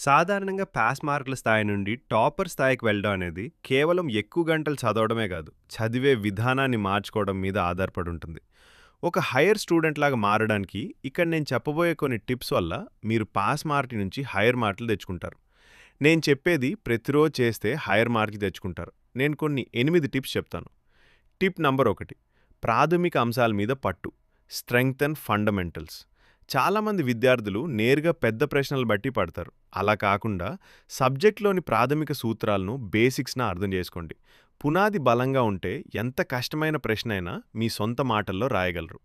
సాధారణంగా పాస్ మార్కుల స్థాయి నుండి టాపర్ స్థాయికి వెళ్ళడం అనేది కేవలం ఎక్కువ గంటలు చదవడమే కాదు, చదివే విధానాన్ని మార్చుకోవడం మీద ఆధారపడి ఉంటుంది. ఒక హైయర్ స్టూడెంట్ లాగా మారడానికి ఇక్కడ నేను చెప్పబోయే కొన్ని టిప్స్ వల్ల మీరు పాస్ మార్క్ నుంచి హైయర్ మార్కులు తెచ్చుకుంటారు. నేను చెప్పేది ప్రతిరోజు చేస్తే హైయర్ మార్క్ తెచ్చుకుంటారు. నేను కొన్ని 8 టిప్స్ చెప్తాను. టిప్ నంబర్ 1, ప్రాథమిక అంశాల మీద పట్టు. Strengthen fundamentals. చాలామంది విద్యార్థులు నేరుగా పెద్ద ప్రశ్నలు బట్టి పడతారు. అలా కాకుండా సబ్జెక్ట్లోని ప్రాథమిక సూత్రాలను, బేసిక్స్ను అర్థం చేసుకోండి. పునాది బలంగా ఉంటే ఎంత కష్టమైన ప్రశ్న అయినా మీ సొంత మాటల్లో రాయగలరు.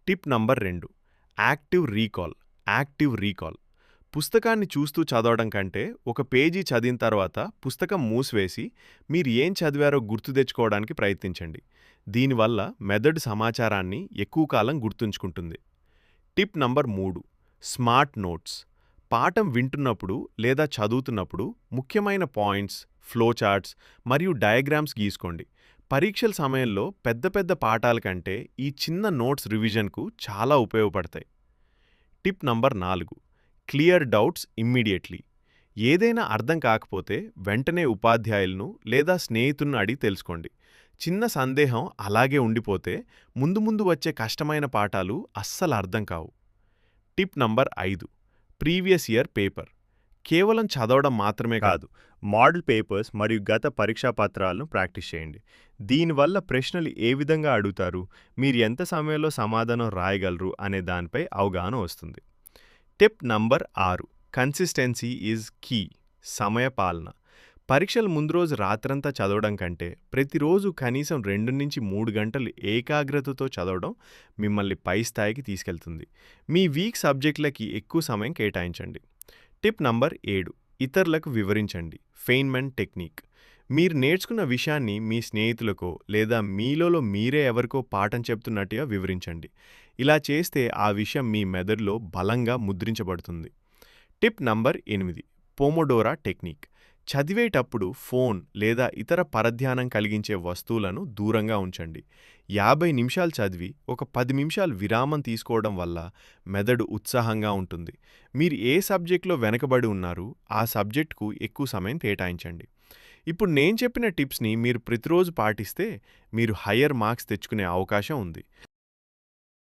Tip number 2, active recall. Active recall పుస్తకాన్ని చూస్తూ చదవడం కంటే ఒక పేజీ చదివిన తర్వాత పుస్తకం మూసివేసి మీరు ఏం చదివారో గుర్తు తెచ్చుకోవడానికి ప్రయత్నించండి. దీనివల్ల మెదడు సమాచారాన్ని ఎక్కువ కాలం గుర్తుంచుకుంటుంది. Tip number 3, smart notes. పాఠం వింటున్నప్పుడు లేదా చదువుతున్నప్పుడు ముఖ్యమైన పాయింట్స్, ఫ్లో చార్ట్స్ మరియు డయాగ్రామ్స్ గీసుకోండి. పరీక్షల సమయంలో పెద్ద పెద్ద పాఠాల కంటే ఈ చిన్న నోట్స్ రివిజన్కు చాలా ఉపయోగపడతాయి. Tip number 4, clear doubts immediately. ఏదైనా అర్థం కాకపోతే వెంటనే ఉపాధ్యాయులను లేదా స్నేహితులను అడిగి తెలుసుకోండి. చిన్న సందేహం అలాగే ఉండిపోతే ముందు ముందు వచ్చే కష్టమైన పాఠాలు అస్సలు అర్థం కావు. Tip number 5, previous year paper. కేవలం చదవడం మాత్రమే కాదు, మోడల్ పేపర్స్ మరియు గత పరీక్షా పత్రాలను ప్రాక్టీస్ చేయండి. దీనివల్ల ప్రశ్నలు ఏ విధంగా అడుగుతారు, మీరు ఎంత సమయంలో సమాధానం రాయగలరు అనే దానిపై అవగాహన వస్తుంది. Tip number 6, consistency is key. సమయపాలన. పరీక్షల ముందు రోజు రాత్రంతా చదవడం కంటే ప్రతిరోజు కనీసం 2-3 గంటలు ఏకాగ్రతతో చదవడం మిమ్మల్ని పై స్థాయికి తీసుకెళ్తుంది. మీ వీక్ సబ్జెక్టులకి ఎక్కువ సమయం కేటాయించండి. టిప్ నంబర్ 7, ఇతరులకు వివరించండి. ఫెయిన్మెంట్ టెక్నిక్. మీరు నేర్చుకున్న విషయాన్ని మీ స్నేహితులకో లేదా మీలో మీరే ఎవరికో పాఠం చెప్తున్నట్టుగా వివరించండి. ఇలా చేస్తే ఆ విషయం మీ మెదడులో బలంగా ముద్రించబడుతుంది. Tip number 8, Pomodoro technique. చదివేటప్పుడు ఫోన్ లేదా ఇతర పరధ్యానం కలిగించే వస్తువులను దూరంగా ఉంచండి. 50 నిమిషాలు చదివి ఒక 10 నిమిషాలు విరామం తీసుకోవడం వల్ల మెదడు ఉత్సాహంగా ఉంటుంది. మీరు ఏ సబ్జెక్టులో వెనకబడి ఉన్నారు ఆ సబ్జెక్టుకు ఎక్కువ సమయం కేటాయించండి. ఇప్పుడు నేను చెప్పిన టిప్స్ని మీరు ప్రతిరోజు పాటిస్తే మీరు హయ్యర్ మార్క్స్ తెచ్చుకునే అవకాశం ఉంది.